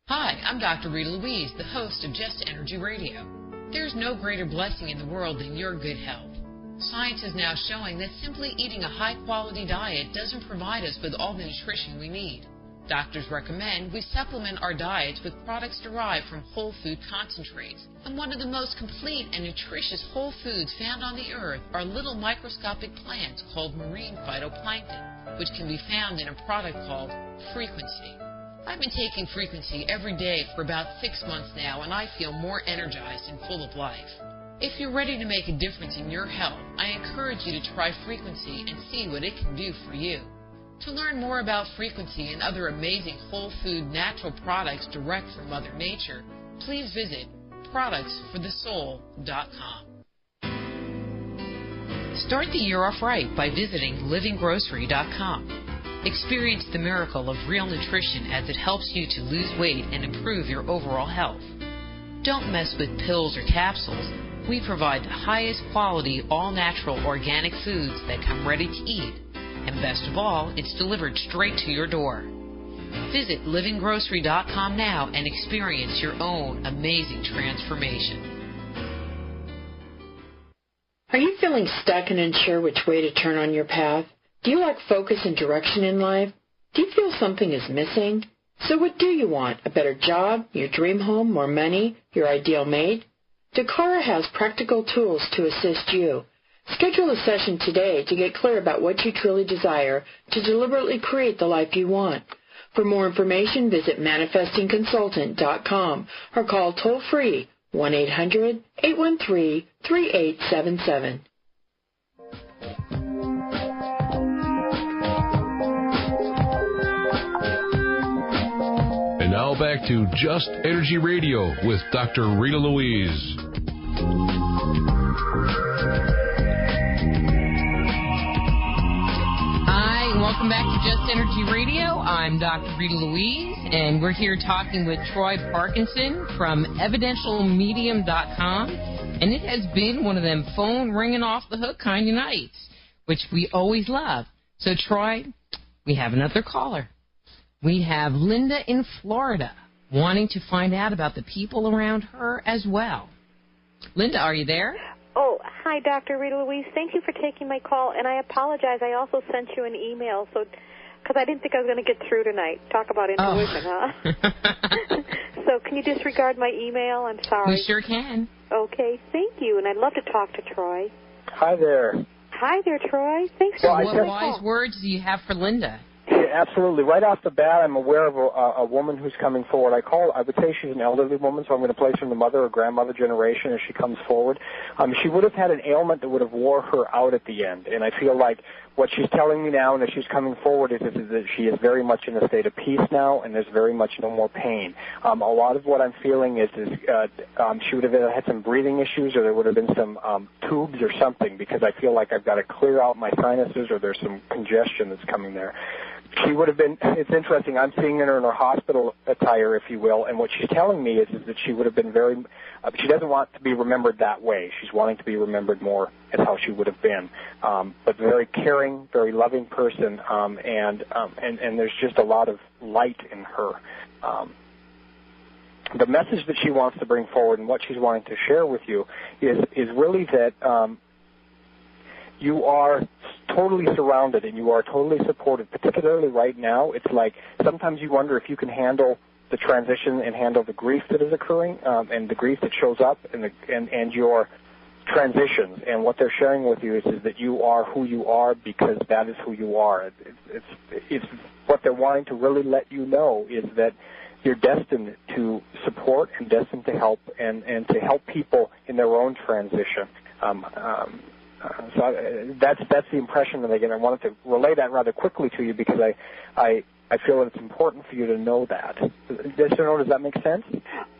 Hi, I'm Dr. Rita Louise, the host of Just Energy Radio. There's no greater blessing in the world than your good health. Science is now showing that simply eating a high-quality diet doesn't provide us with all the nutrition we need. Doctors recommend we supplement our diets with products derived from whole food concentrates. And one of the most complete and nutritious whole foods found on the earth are little microscopic plants called marine phytoplankton, which can be found in a product called Frequency. I've been taking Frequency every day for about 6 months now, and I feel more energized and full of life. If you're ready to make a difference in your health, I encourage you to try Frequency and see what it can do for you. To learn more about Frequency and other amazing whole food natural products direct from Mother Nature, please visit productsforthesoul.com. Start the year off right by visiting livinggrocery.com. Experience the miracle of real nutrition as it helps you to lose weight and improve your overall health. Don't mess with pills or capsules. We provide the highest quality, all-natural organic foods that come ready to eat. And best of all, it's delivered straight to your door. Visit livinggrocery.com now and experience your own amazing transformation. Are you feeling stuck and unsure which way to turn on your path? Do you lack focus and direction in life? Do you feel something is missing? So what do you want? A better job, your dream home, more money, your ideal mate? Dakara has practical tools to assist you. Schedule a session today to get clear about what you truly desire to deliberately create the life you want. For more information, visit manifestingconsultant.com or call toll-free 1-800-813-3877. And now back to Just Energy Radio with Dr. Rita Louise. Welcome back to Just Energy Radio. I'm Dr. Rita Louise, and we're here talking with Troy Parkinson from evidentialmedium.com, and it has been one of them phone ringing off the hook kind of nights, which we always love. So, Troy, we have another caller. We have Linda in Florida wanting to find out about the people around her as well. Linda, are you there? Oh, hi, Dr. Rita Louise. Thank you for taking my call, and I apologize. I also sent you an email because I didn't think I was going to get through tonight. Talk about intuition, huh? So can you disregard my email? I'm sorry. We sure can. Okay, thank you, and I'd love to talk to Troy. Hi there. Hi there, Troy. Thanks so for what wise words do you have for Linda? Yeah, absolutely. Right off the bat, I'm aware of a woman who's coming forward. I would say she's an elderly woman, so I'm going to place her in the mother or grandmother generation as she comes forward. She would have had an ailment that would have wore her out at the end, and I feel like what she's telling me now and as she's coming forward is that she is very much in a state of peace now, and there's very much no more pain. A lot of what I'm feeling is she would have had some breathing issues, or there would have been some tubes or something, because I feel like I've got to clear out my sinuses, or there's some congestion that's coming there. She would have been, it's interesting, I'm seeing her in her hospital attire, if you will, and what she's telling me is that she would have been very, she doesn't want to be remembered that way. She's wanting to be remembered more as how she would have been, but very caring, very loving person, and there's just a lot of light in her. The message that she wants to bring forward and what she's wanting to share with you is really that you are totally surrounded and you are totally supported, particularly right now. It's like sometimes you wonder if you can handle the transition and handle the grief that is occurring and the grief that shows up and your transitions, and what they're sharing with you is that you are who you are because that is who you are. It's what they're wanting to really let you know is that you're destined to support and destined to help and to help people in their own transition. So that's the impression that I get. I wanted to relay that rather quickly to you because I feel that it's important for you to know that. Does that make sense?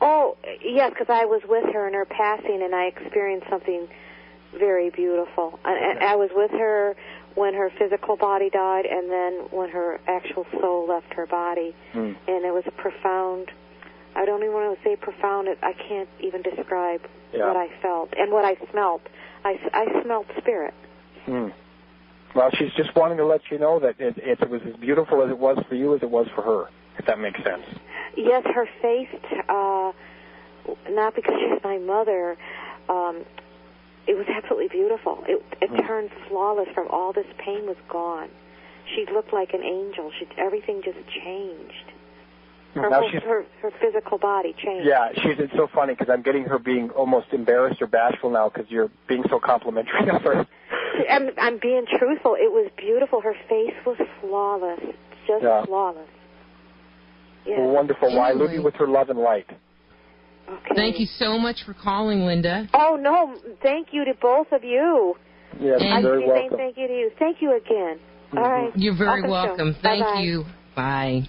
Oh, yes, because I was with her in her passing, and I experienced something very beautiful. I was with her when her physical body died and then when her actual soul left her body. And it was a profound, I don't even want to say profound, I can't even describe what I felt and what I smelled. I smelled spirit. Well, she's just wanting to let you know that it was as beautiful as it was for you as it was for her, if that makes sense. Yes, her face, not because she's my mother, it was absolutely beautiful. It turned flawless from all this pain was gone. She looked like an angel. Everything just changed. Her physical body changed. Yeah, it's so funny because I'm getting her being almost embarrassed or bashful now because you're being so complimentary of her. I'm being truthful. It was beautiful. Her face was flawless, just flawless. Yes. Well, wonderful. Well, I leave you with her love and light. Okay. Thank you so much for calling, Linda. Oh, no, thank you to both of you. Yes, you're very welcome. Thank you to you. Thank you again. All right. You're very welcome. Thank Bye-bye. you. Bye.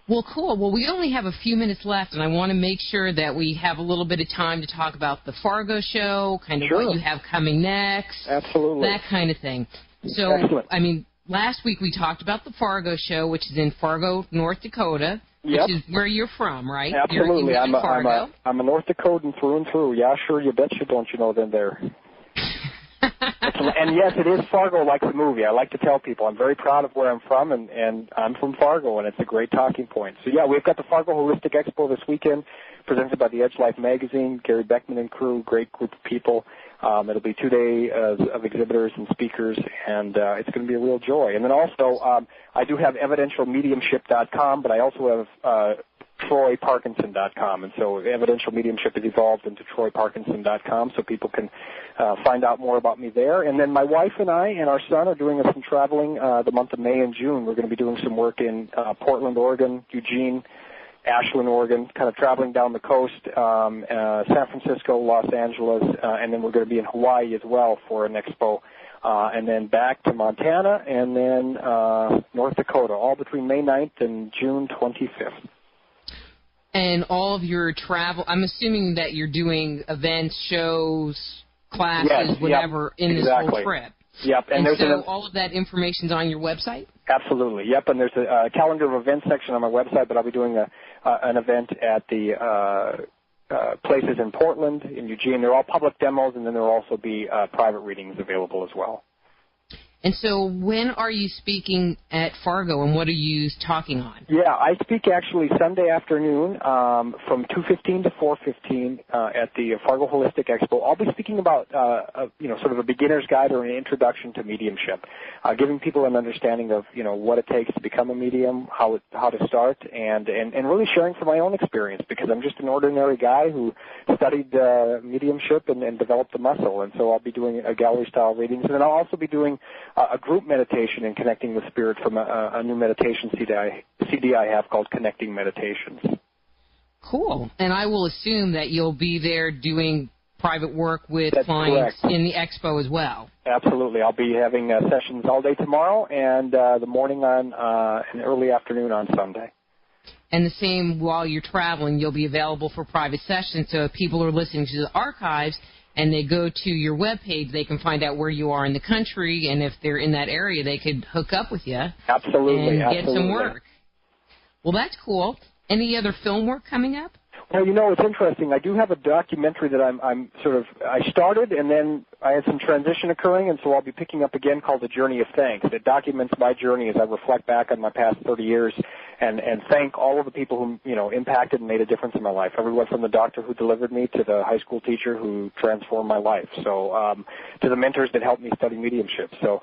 Well, cool. Well, we only have a few minutes left, and I want to make sure that we have a little bit of time to talk about the Fargo show, kind of what you have coming next. Absolutely. That kind of thing. So, excellent. I mean, last week we talked about the Fargo show, which is in Fargo, North Dakota, which is where you're from, right? Absolutely. I'm a North Dakotan through and through. Yeah, sure, you betcha, don't you know them there. And yes, it is Fargo like the movie. I like to tell people I'm very proud of where I'm from, and I'm from Fargo, and it's a great talking point. So, yeah, we've got the Fargo Holistic Expo this weekend, presented by the Edge Life magazine, Gary Beckman and crew, great group of people. It'll be 2 days of exhibitors and speakers, and it's going to be a real joy. And then also, I do have evidentialmediumship.com, but I also have TroyParkinson.com, and so Evidential Mediumship has evolved into TroyParkinson.com, so people can find out more about me there. And then my wife and I and our son are doing some traveling the month of May and June. We're going to be doing some work in Portland, Oregon, Eugene, Ashland, Oregon, kind of traveling down the coast, San Francisco, Los Angeles, and then we're going to be in Hawaii as well for an expo. And then back to Montana, and then North Dakota, all between May 9th and June 25th. And all of your travel, I'm assuming that you're doing events, shows, classes, whatever, in this whole trip. Yep. And so all of that information's on your website? Absolutely. Yep, and there's a calendar of events section on my website, but I'll be doing an event at the places in Portland, in Eugene. They're all public demos, and then there will also be private readings available as well. And so when are you speaking at Fargo, and what are you talking on? Yeah, I speak actually Sunday afternoon from 2:15 to 4:15 at the Fargo Holistic Expo. I'll be speaking about, sort of a beginner's guide or an introduction to mediumship, giving people an understanding of, what it takes to become a medium, how to start, and really sharing from my own experience, because I'm just an ordinary guy who studied mediumship and developed the muscle. And so I'll be doing a gallery-style readings, and then I'll also be doing a group meditation and connecting with spirit from a new meditation CD I have called Connecting Meditations. Cool. And I will assume that you'll be there doing private work with clients in the expo as well. Absolutely. I'll be having sessions all day tomorrow and the morning and early afternoon on Sunday. And the same while you're traveling, you'll be available for private sessions. So if people are listening to the archives and they go to your webpage, they can find out where you are in the country, and if they're in that area, they could hook up with you. Absolutely. And get some work. Well, that's cool. Any other film work coming up? Well, it's interesting. I do have a documentary that I started, and then I had some transition occurring, and so I'll be picking up again called The Journey of Thanks. It documents my journey as I reflect back on my past 30 years and thank all of the people who, impacted and made a difference in my life. Everyone from the doctor who delivered me to the high school teacher who transformed my life. So, to the mentors that helped me study mediumship. So,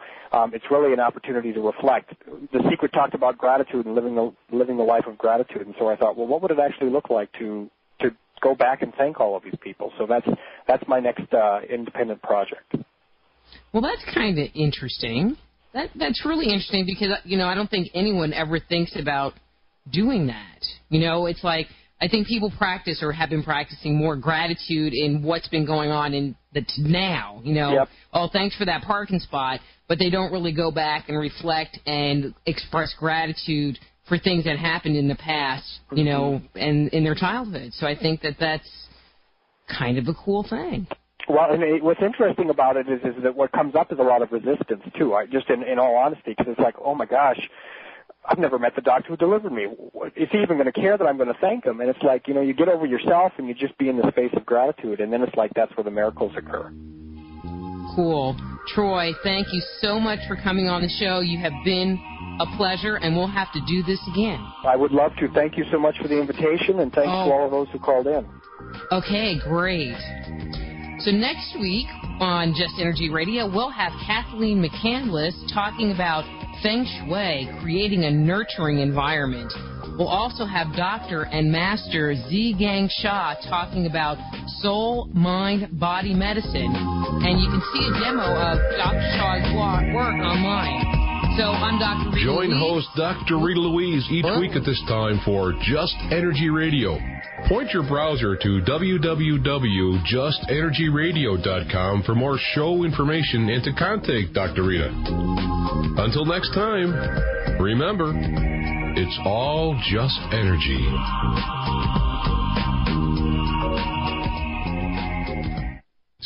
it's really an opportunity to reflect. The Secret talked about gratitude and living the life of gratitude. And so I thought, well, what would it actually look like to go back and thank all of these people. So that's my next independent project. Well, that's kind of interesting. That's really interesting because, I don't think anyone ever thinks about doing that. It's like I think people practice or have been practicing more gratitude in what's been going on in the now. Yep. Oh, thanks for that parking spot, but they don't really go back and reflect and express gratitude for things that happened in the past, and in their childhood. So I think that's kind of a cool thing. Well, and what's interesting about it is that what comes up is a lot of resistance, too, just in all honesty, because it's like, oh, my gosh, I've never met the doctor who delivered me. Is he even going to care that I'm going to thank him? And it's like, you get over yourself and you just be in the space of gratitude, and then it's like that's where the miracles occur. Cool. Troy, thank you so much for coming on the show. You have been a pleasure, and we'll have to do this again. I would love to. Thank you so much for the invitation, and thanks to all of those who called in. Okay, great. So next week on Just Energy Radio, we'll have Kathleen McCandless talking about Feng Shui, creating a nurturing environment. We'll also have Dr. and Master Zhi-Gang Shah talking about soul, mind, body medicine. And you can see a demo of Dr. Shah's work online. So I'm Dr. Rita Join Louise. host Dr. Rita Louise each week at this time for Just Energy Radio. Point your browser to www.justenergyradio.com for more show information and to contact Dr. Rita. Until next time, remember, it's all just energy.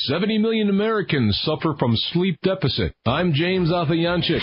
70 million Americans suffer from sleep deficit. I'm James Afayanchik.